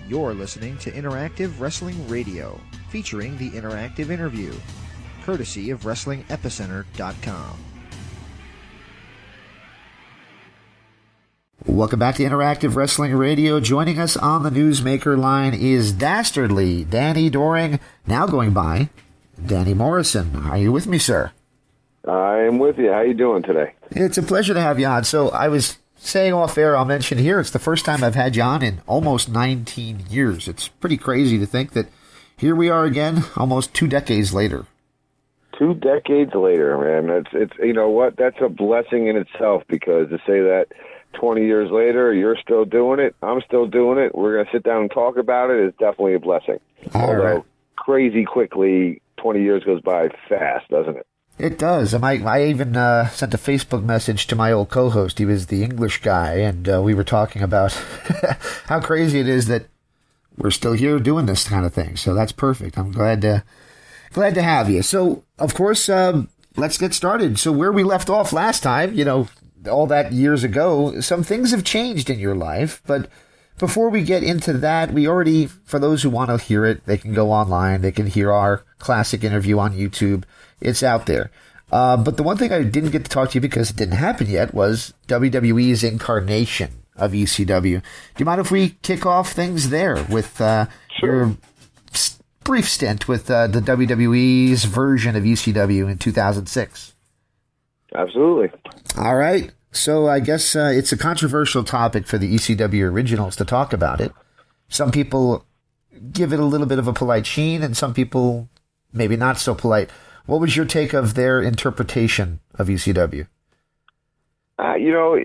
You're listening to Interactive Wrestling Radio, featuring the Interactive Interview, courtesy of WrestlingEpicenter.com. Welcome back to Interactive Wrestling Radio. Joining us on the Newsmaker line is dastardly Danny Doring, now going by Danny Morrison. Are you with me, sir? I am with you. How you doing today? It's a pleasure to have you on. So I was saying off air, I'll mention here, it's the first time I've had you on in almost 19 years. It's pretty crazy to think that here we are again, almost 2 decades later. 2 decades later, man. It's you know what? That's a blessing in itself, because to say that 20 years later, you're still doing it, I'm still doing it, we're going to sit down and talk about it, is definitely a blessing. Although, crazy quickly, 20 years goes by fast, doesn't it? It does. I even sent a Facebook message to my old co-host. He was the English guy, and we were talking about how crazy it is that we're still here doing this kind of thing. So that's perfect. I'm glad to have you. So, of course, let's get started. So where we left off last time, you know, all that years ago, some things have changed in your life. But before we get into that, we already, for those who want to hear it, they can go online. They can hear our classic interview on YouTube. It's out there. But the one thing I didn't get to talk to you because it didn't happen yet was WWE's incarnation of ECW. Do you mind if we kick off things there with your brief stint with the WWE's version of ECW in 2006? Absolutely. All right. So I guess it's a controversial topic for the ECW originals to talk about it. Some people give it a little bit of a polite sheen, and some people maybe not so polite. What was your take of their interpretation of ECW? You know,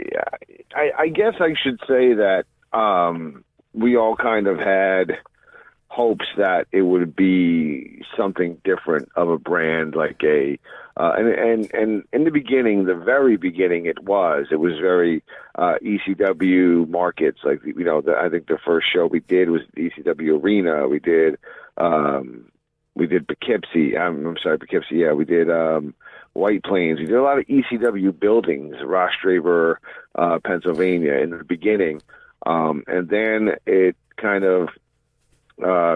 I guess I should say that we all kind of had hopes that it would be something different of a brand, like and in the beginning, the very beginning, it was very ECW markets. Like, you know, I think the first show we did was the ECW Arena. We did Poughkeepsie. Poughkeepsie. Yeah, we did White Plains. We did a lot of ECW buildings, Rostraver, Pennsylvania, in the beginning, and then it kind of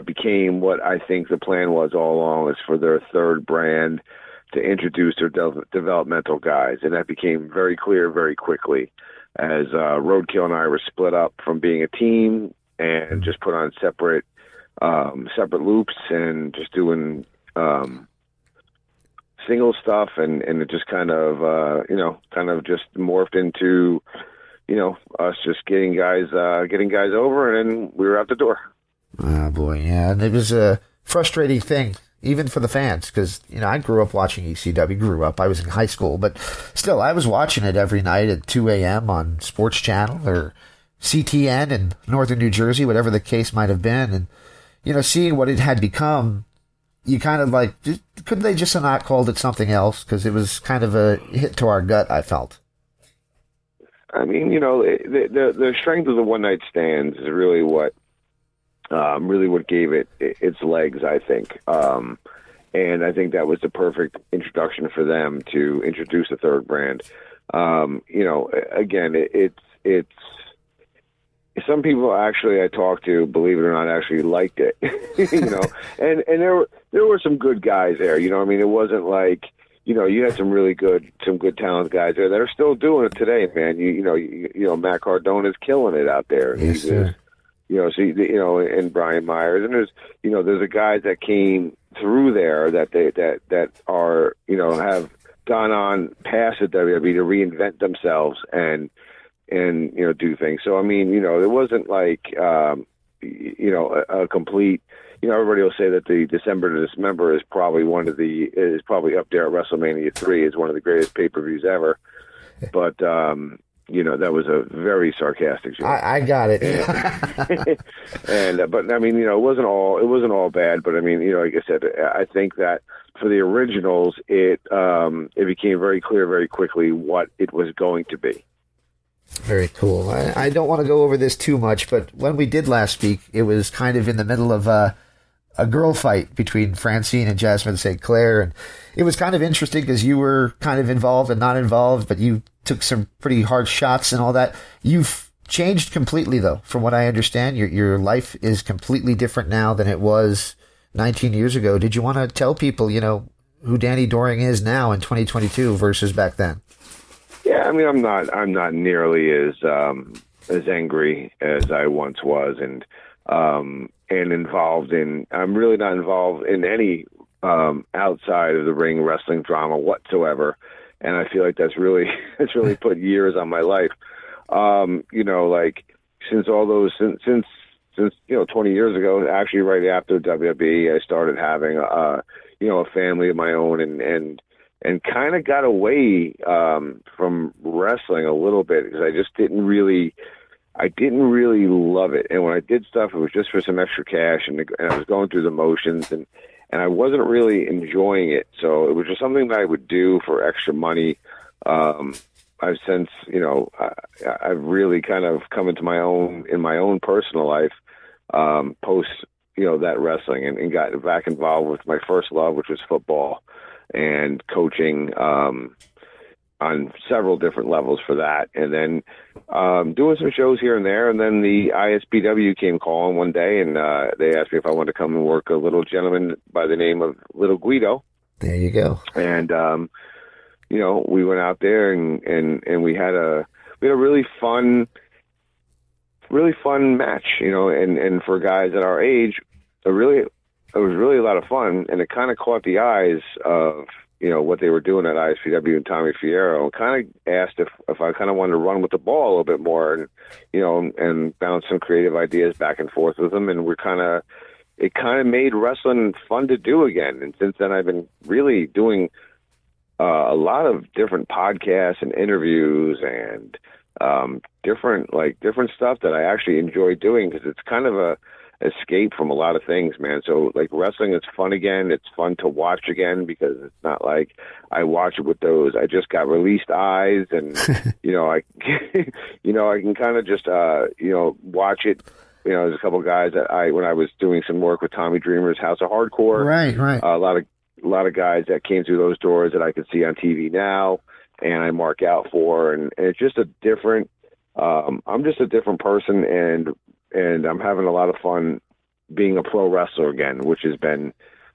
became what I think the plan was all along, is for their third brand to introduce their developmental guys, and that became very clear very quickly as Roadkill and I were split up from being a team and just put on separate loops and just doing single stuff, and it just kind of just morphed into, you know, us just getting guys over, and then we were out the door. Oh boy, yeah, and it was a frustrating thing even for the fans, because, you know, I grew up watching ECW. I was in high school, but still, I was watching it every night at 2 a.m. on Sports Channel or CTN in northern New Jersey, whatever the case might have been, and you know, seeing what it had become, you kind of like, couldn't they just have not called it something else? Because it was kind of a hit to our gut, I felt. I mean, you know, the strength of the one night stands is really what gave it its legs, I think. And I think that was the perfect introduction for them to introduce a third brand. You know, again, it's some people actually I talked to, believe it or not, actually liked it, you know, and there were some good guys there, you know. I mean, it wasn't like, you know, you had some good talent guys there that are still doing it today, man. You know, Matt Cardona is killing it out there. Yes, sir. You know, so you know, and Brian Myers, and there's a guys that came through there that are, you know, have gone on past the WWE to reinvent themselves and you know, do things. So I mean, you know, it wasn't like you know, a complete, you know, everybody will say that the December to Dismember is probably is probably up there at WrestleMania 3 as one of the greatest pay-per-views ever. But you know, that was a very sarcastic joke. I got it. And but I mean, you know, it wasn't all bad. But I mean, you know, like I said, I think that for the originals, it became very clear very quickly what it was going to be. Very cool. I don't want to go over this too much, but when we did last speak, it was kind of in the middle of a girl fight between Francine and Jasmine St. Clair, and it was kind of interesting because you were kind of involved and not involved, but you took some pretty hard shots and all that. You've changed completely, though, from what I understand. Your life is completely different now than it was 19 years ago. Did you want to tell people, who Danny Doring is now in 2022 versus back then? Yeah, I mean, I'm not nearly as angry as I once was, and involved in. I'm really not involved in any outside of the ring wrestling drama whatsoever, and I feel like that's really put years on my life. Like since 20 years ago, actually right after WWE, I started having a family of my own, and kind of got away from wrestling a little bit because I just didn't really love it. And when I did stuff, it was just for some extra cash, and I was going through the motions, and I wasn't really enjoying it. So it was just something that I would do for extra money. I've since, I've really kind of come into my own in my own personal life post, that wrestling, and got back involved with my first love, which was football, and coaching on several different levels for that. And then doing some shows here and there. And then the ISPW came calling one day, and they asked me if I wanted to come and work a little gentleman by the name of Little Guido. There you go. And, we went out there and we had a really fun match, and for guys at our age, it was really a lot of fun, and it kind of caught the eyes of, what they were doing at ISPW and Tommy Fierro, and kind of asked if I kind of wanted to run with the ball a little bit more, and, and bounce some creative ideas back and forth with them. And it kind of made wrestling fun to do again. And since then I've been really doing a lot of different podcasts and interviews and different stuff that I actually enjoy doing, because it's kind of a escape from a lot of things, man. So like wrestling is fun again. It's fun to watch again, because it's not like I watch it with those I just got released eyes, and I can kind of just watch it. There's a couple of guys that when I was doing some work with Tommy Dreamer's House of Hardcore, right, a lot of guys that came through those doors that I could see on TV now, and I mark out for, and it's just a different. I'm just a different person, and I'm having a lot of fun being a pro wrestler again, which has been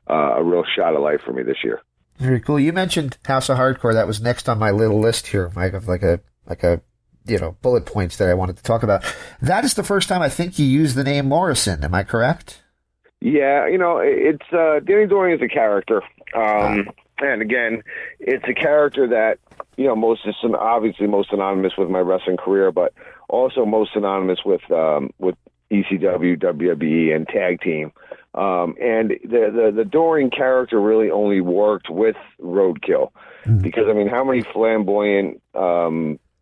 a real shot of life for me this year. Very cool. You mentioned House of Hardcore. That was next on my little list here, Mike, of like a bullet points that I wanted to talk about. That is the first time I think you used the name Morrison. Am I correct? Yeah, it's Danny Doring is a character, and again, it's a character that obviously most synonymous with my wrestling career, but also most synonymous with ECW, WWE, and tag team. And the Doring character really only worked with Roadkill, because how many flamboyant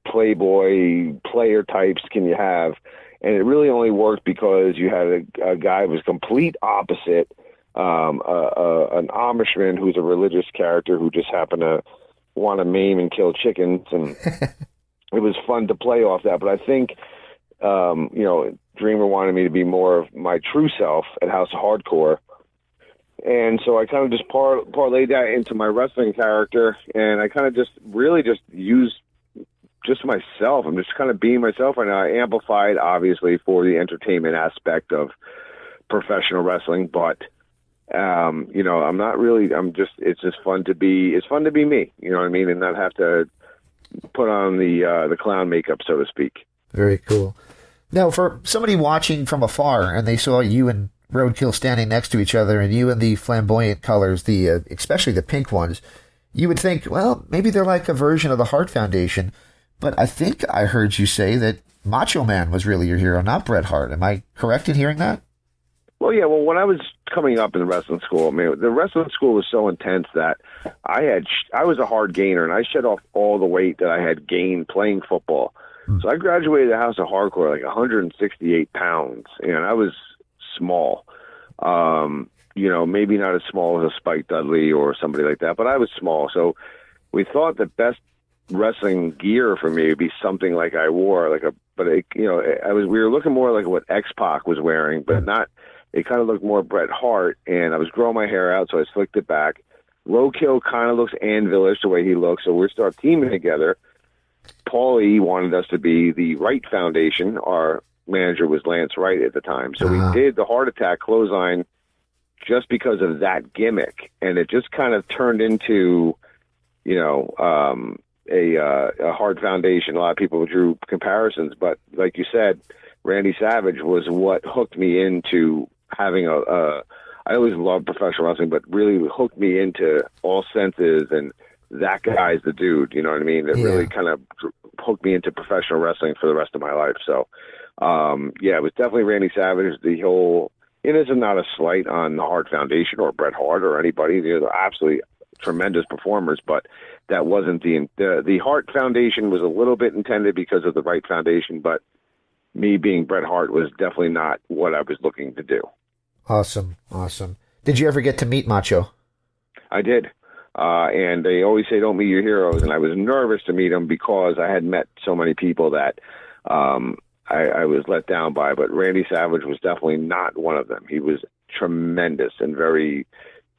Playboy player types can you have? And it really only worked because you had a guy who was complete opposite, an Amishman who's a religious character who just happened to want to maim and kill chickens, and it was fun to play off that. But I think, Dreamer wanted me to be more of my true self at House of Hardcore, and so I kind of just parlayed that into my wrestling character, and I kind of just really just used just myself. I'm just kind of being myself, and I amplified obviously for the entertainment aspect of professional wrestling, but I'm not really, it's just fun to be, it's fun to be me, and not have to put on the clown makeup, so to speak. Very cool. Now, for somebody watching from afar and they saw you and Roadkill standing next to each other, and you in the flamboyant colors, especially the pink ones, you would think, well, maybe they're like a version of the Hart Foundation. But I think I heard you say that Macho Man was really your hero, not Bret Hart. Am I correct in hearing that? Well, yeah. Well, when I was coming up in the wrestling school, the wrestling school was so intense that I was a hard gainer, and I shed off all the weight that I had gained playing football. So I graduated the House of Hardcore like 168 pounds, and I was small. Maybe not as small as a Spike Dudley or somebody like that, but I was small. So we thought the best wrestling gear for me would be something like I wore, we were looking more like what X-Pac was wearing, but not. It kind of looked more Bret Hart, and I was growing my hair out, so I slicked it back. Roadkill kind of looks Anvilish the way he looks, so we start teaming together. Paulie wanted us to be the Wright Foundation. Our manager was Lance Wright at the time. So we did the Heart Attack clothesline just because of that gimmick. And it just kind of turned into, you know, a Heart Foundation. A lot of people drew comparisons, but like you said, Randy Savage was what hooked me into having I always loved professional wrestling, but really hooked me into all senses, and that guy's the dude, you know what I mean? It really kind of hooked me into professional wrestling for the rest of my life. So, it was definitely Randy Savage. The whole, it is not a slight on the Hart Foundation or Bret Hart or anybody. They're absolutely tremendous performers, but that wasn't the Hart Foundation was a little bit intended because of the Wright Foundation, but me being Bret Hart was definitely not what I was looking to do. Awesome. Did you ever get to meet Macho? I did. And they always say, don't meet your heroes. And I was nervous to meet them because I had met so many people that I was let down by. But Randy Savage was definitely not one of them. He was tremendous and very,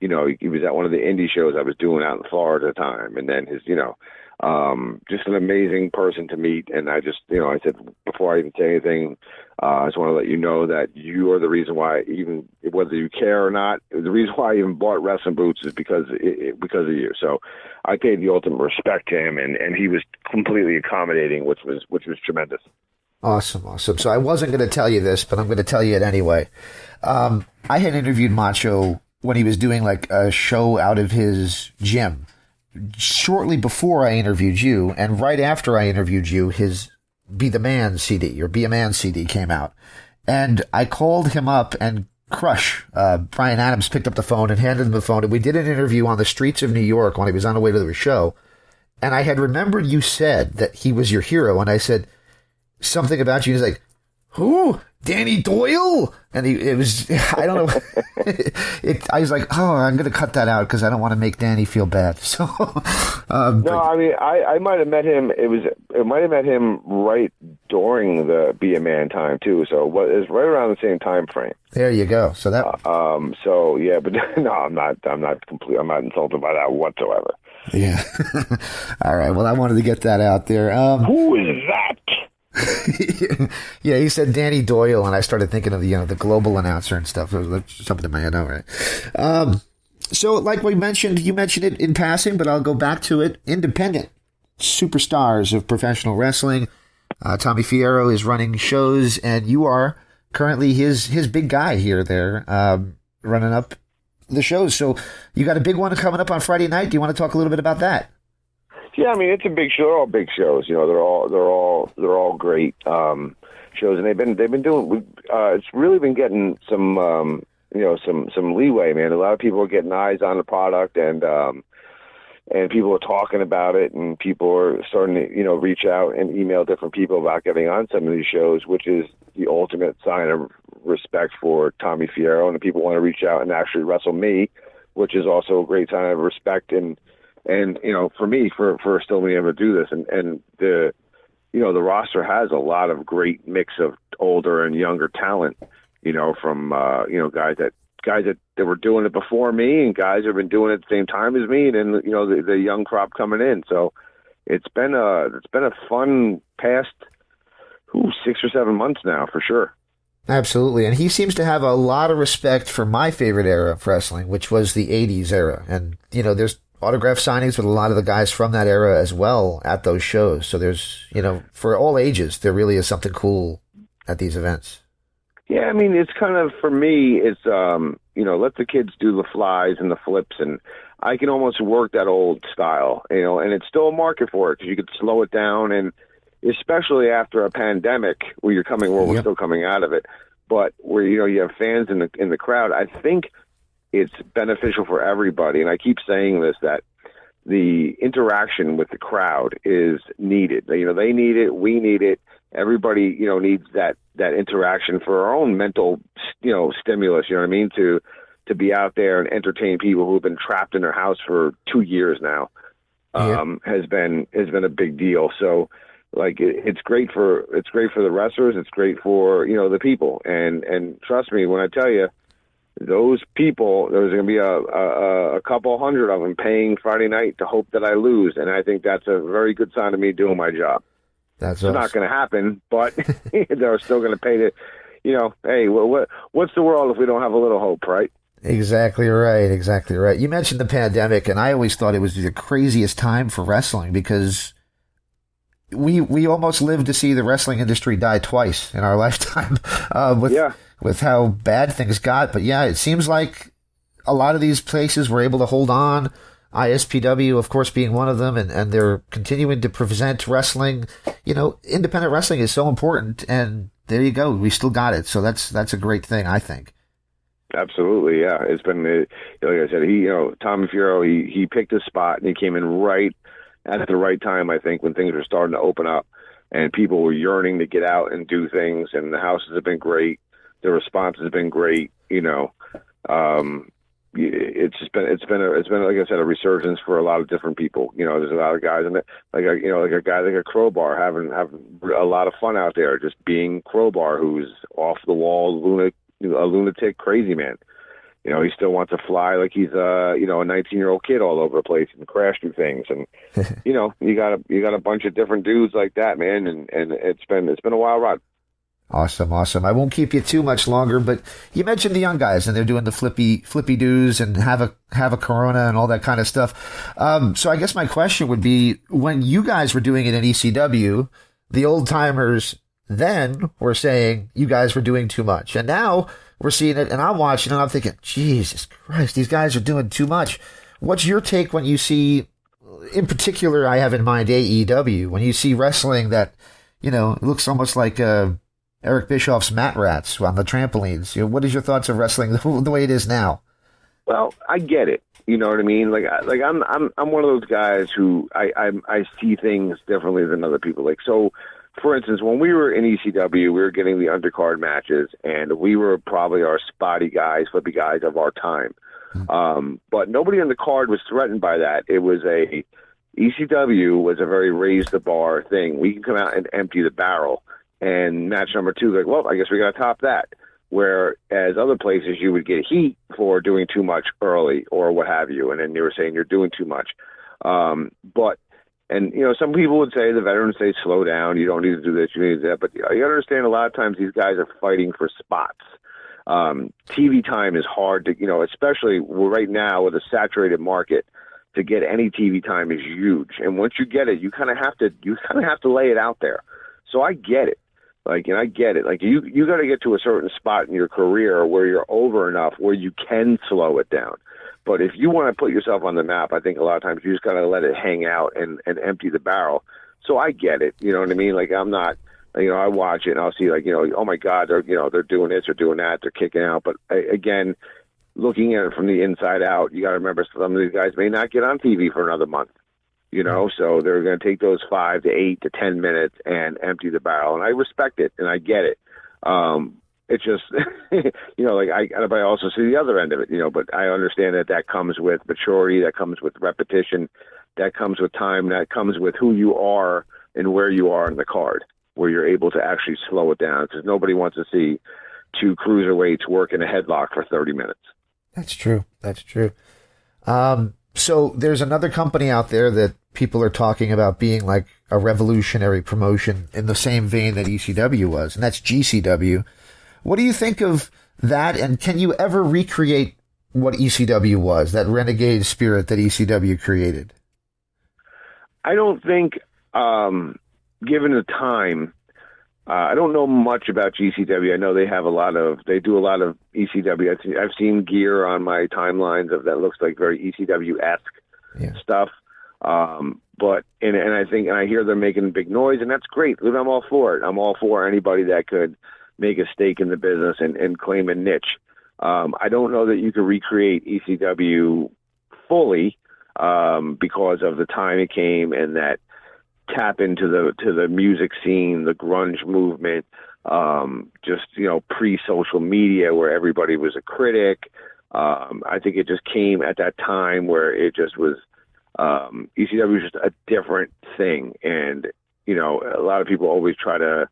you know, he was at one of the indie shows I was doing out in Florida at the time. And then his, you know, just an amazing person to meet. And I just, you know, I said, before I even say anything, I just want to let you know that you are the reason why, even whether you care or not, the reason why I even bought wrestling boots is because of you. So I paid the ultimate respect to him, and he was completely accommodating, which was tremendous. Awesome. So I wasn't going to tell you this, but I'm going to tell you it anyway. I had interviewed Macho when he was doing like a show out of his gym shortly before I interviewed you, and right after I interviewed you, his Be the Man CD or Be a Man CD came out. And I called him up, and Crush, Brian Adams, picked up the phone and handed him the phone. And we did an interview on the streets of New York when he was on the way to the show. And I had remembered you said that he was your hero. And I said something about you. He's like, who? Danny Doyle? And it was, I don't know. I was like, oh, I'm going to cut that out because I don't want to make Danny feel bad. So, no, I mean, I might have met him. It might have met him right during the Be a Man time too. So it was right around the same time frame. There you go. So that. So yeah, but no, I'm not insulted by that whatsoever. Yeah. All right. Well, I wanted to get that out there. Who is that? Yeah, he said Danny Doyle, and I started thinking of the global announcer and stuff. It was something in my head, all right. So, like you mentioned it in passing, but I'll go back to it. Independent superstars of professional wrestling. Tommy Fierro is running shows, and you are currently his big guy there, running up the shows. So, you got a big one coming up on Friday night. Do you want to talk a little bit about that? Yeah, I mean, it's a big show. They're all big shows. You know, they're all great shows, and they've been doing. It's really been getting some some leeway, man. A lot of people are getting eyes on the product, and people are talking about it, and people are starting to reach out and email different people about getting on some of these shows, which is the ultimate sign of respect for Tommy Fierro. And people want to reach out and actually wrestle me, which is also a great sign of respect and for me, for still being able to do this, and the roster has a lot of great mix of older and younger talent, from guys that were doing it before me, and guys who have been doing it at the same time as me, and then the young crop coming in. So it's been a fun past 6 or 7 months now, for sure. Absolutely, and he seems to have a lot of respect for my favorite era of wrestling, which was the '80s era, and there's autograph signings with a lot of the guys from that era as well at those shows. So there's, for all ages, there really is something cool at these events. Yeah, I mean, it's kind of, for me, it's, let the kids do the flies and the flips, and I can almost work that old style, and it's still a market for it because you could slow it down, and especially after a pandemic where we're still coming out of it, but where, you have fans in the crowd, I think it's beneficial for everybody. And I keep saying this, that the interaction with the crowd is needed. They need it. We need it. Everybody, needs that interaction for our own mental, stimulus, you know what I mean? To be out there and entertain people who have been trapped in their house for 2 years now, has been a big deal. So it's great for the wrestlers. It's great for, the people. And trust me when I tell you, those people, there's going to be a couple hundred of them paying Friday night to hope that I lose, and I think that's a very good sign of me doing my job. That's It's not going to happen, but they're still going to pay the, hey, what's the world if we don't have a little hope, right? Exactly right. Exactly right. You mentioned the pandemic, and I always thought it was the craziest time for wrestling because we almost lived to see the wrestling industry die twice in our lifetime with how bad things got. But yeah, it seems like a lot of these places were able to hold on. ISPW, of course, being one of them, and they're continuing to present wrestling. Independent wrestling is so important, and there you go. We still got it. So that's a great thing, I think. Absolutely, yeah. It's been, like I said, Tommy Furo, he picked his spot, and he came in right at the right time, I think, when things were starting to open up, and people were yearning to get out and do things, and the houses have been great. The response has been great, it's been like I said, a resurgence for a lot of different people. There's a lot of guys in it, like a guy like a Crowbar having a lot of fun out there, just being Crowbar, who's off the wall, a lunatic, crazy man. He still wants to fly like he's a 19-year-old kid all over the place and crash through things. And you got a bunch of different dudes like that, man. And it's been a wild ride. Awesome. I won't keep you too much longer, but you mentioned the young guys and they're doing the flippy doos and have a Corona and all that kind of stuff. So I guess my question would be, when you guys were doing it in ECW, the old timers then were saying you guys were doing too much, and now we're seeing it, and I'm watching and I'm thinking, Jesus Christ, these guys are doing too much. What's your take when you see, in particular, I have in mind AEW, when you see wrestling that, it looks almost like Eric Bischoff's mat rats on the trampolines? What is your thoughts of wrestling the way it is now? Well, I get it. You know what I mean? Like I'm one of those guys who I see things differently than other people. Like, so, for instance, when we were in ECW, we were getting the undercard matches, and we were probably our spotty guys, flippy guys of our time. But nobody on the card was threatened by that. It was ECW was a very raise the bar thing. We can come out and empty the barrel. And match number 2, like, well, I guess we got to top that. Whereas other places, you would get heat for doing too much early or what have you. And then they were saying you're doing too much. Some people would say, the veterans say, slow down. You don't need to do this. You need to do that. But you understand, a lot of times these guys are fighting for spots. TV time is hard to, especially right now with a saturated market, to get any TV time is huge. And once you get it, you kind of have to lay it out there. So I get it. I get it. Like, you got to get to a certain spot in your career where you're over enough where you can slow it down. But if you want to put yourself on the map, I think a lot of times you just got to let it hang out and empty the barrel. So I get it. You know what I mean? Like, I'm not, I watch it and I'll see, like, oh my God, they're doing this or doing that. They're kicking out. But again, looking at it from the inside out, you got to remember some of these guys may not get on TV for another month. So they're going to take those 5 to 8 to 10 minutes and empty the barrel. And I respect it and I get it. It's just, I also see the other end of it, but I understand that comes with maturity, that comes with repetition, that comes with time, that comes with who you are and where you are in the card, where you're able to actually slow it down, because nobody wants to see 2 cruiserweights work in a headlock for 30 minutes. That's true. So there's another company out there that people are talking about being like a revolutionary promotion in the same vein that ECW was, and that's GCW. What do you think of that, and can you ever recreate what ECW was, that renegade spirit that ECW created? I don't think, given the time, I don't know much about GCW. I know they do a lot of ECW. I've seen gear on my timelines that looks like very ECW-esque stuff. But I think, and I hear them making big noise, and that's great. I'm all for it. I'm all for anybody that could make a stake in the business and claim a niche. I don't know that you could recreate ECW fully, because of the time it came and that tap into the music scene, the grunge movement, pre-social media where everybody was a critic. I think it just came at that time where it just was, ECW was just a different thing. And, a lot of people always try to,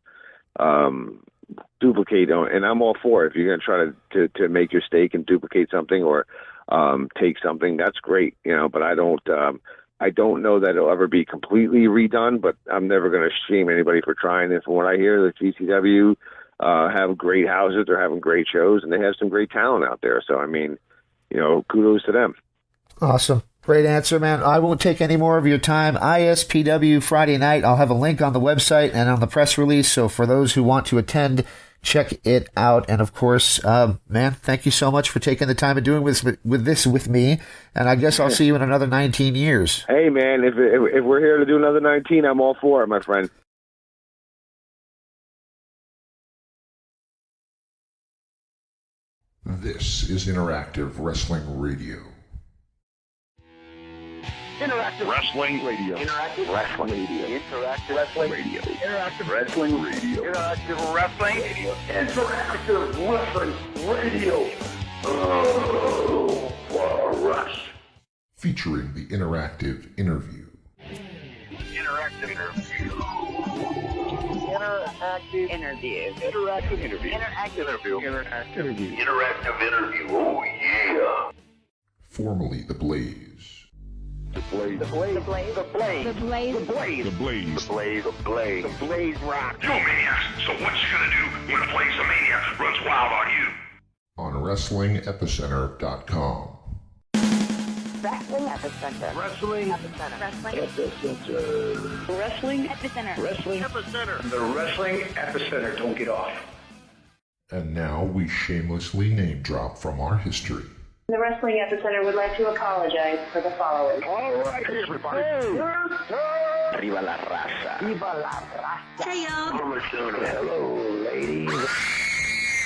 duplicate, and I'm all for it. If you're going to try to make your stake and duplicate something or take something, that's great, but I don't know that it'll ever be completely redone, but I'm never going to shame anybody for trying this. From what I hear, the GCW have great houses, they're having great shows, and they have some great talent out there. So, I mean, kudos to them. Awesome. Great answer, man. I won't take any more of your time. ISPW Friday night. I'll have a link on the website and on the press release. So for those who want to attend, check it out. And of course, man, thank you so much for taking the time and doing this with me. And I guess I'll see you in another 19 years. Hey, man, if we're here to do another 19, I'm all for it, my friend. This is Interactive Wrestling Radio. Interactive Wrestling Radio. Interactive Wrestling Radio. Interactive Wrestling Radio. Interactive Wrestling Radio. Interactive Wrestling Radio. Interactive Wrestling Radio. Oh, Rush. Featuring the interactive interview. Interactive interview. Interactive interview. Interactive interview. Interactive interview. Interactive interview. Interactive interview. Oh, yeah. Formerly The Blaze. The Blaze. The Blaze. The Blaze. The Blaze. The Blaze. The Blaze. The Blaze. The Blaze. The Blaze. The Blaze Rock. Yo, Maniacs, so what you gonna do when the Blaze of Maniacs runs wild on you? On WrestlingEpicenter.com. Wrestling Epicenter. Wrestling Epicenter. Wrestling Epicenter. Wrestling Epicenter. Wrestling Epicenter. The Wrestling Epicenter. Don't get off. And now we shamelessly name drop from our history. The Wrestling Epicenter would like to apologize for the following. All right, everybody. Viva la raza. Viva la raza. Hey, y'all. Hello, ladies.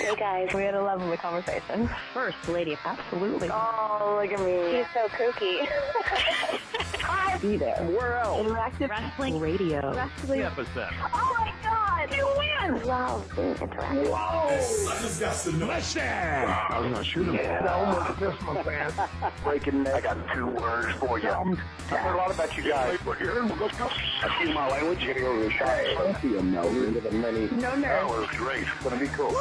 Hey guys, we had a lovely conversation. First lady. Absolutely. Oh, look at me. She's so kooky. Be there. Where else? Interactive Wrestling Radio. Wrestling. Epicenter. Oh my God! You win! Wow, being interactive. I was not shooting. Yeah, I almost missed my fan. Breaking neck. I got 2 words for you. I've heard a lot about you guys. Let's go. I see my language. You're going to go to the shop. I see them now. We're into the many. No nerves. That was great. It's going to be cool.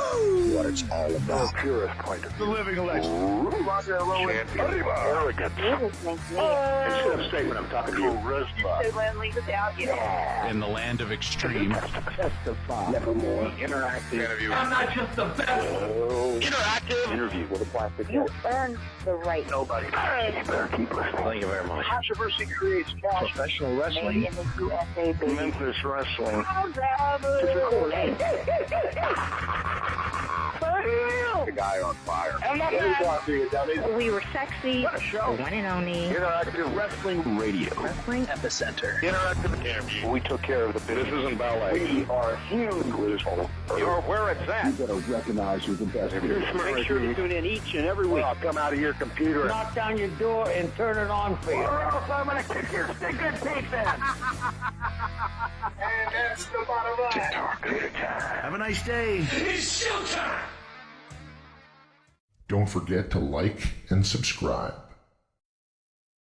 What it's all about. The purest point of view. The living legend. Rock and roll. Arrogant. You're listening to me. Instead of saying when I'm talking to you, So lonely without you. In the land of extreme. testify. Nevermore. Interactive interview. I'm not just the best. Interactive interview with a plastic You head. earned the right. Nobody. You better keep listening. Thank you very much. Controversy creates cash. Professional wrestling. Made in the USA, baby. Memphis wrestling. The guy on fire. I'm not We were sexy. What a show. One and only. Interactive Wrestling Radio. Wrestling Epicenter. Interactive interview. We took care of the business. This isn't ballet. We are huge with this whole. You're where it's at. You gotta recognize who's the best. Make sure to tune in each and every week. I'll come out of your computer. Knock down your door and turn it on for you. Or else I'm gonna kick your stinking teeth in. And that's the bottom line. Have a nice day. Don't forget to like and subscribe.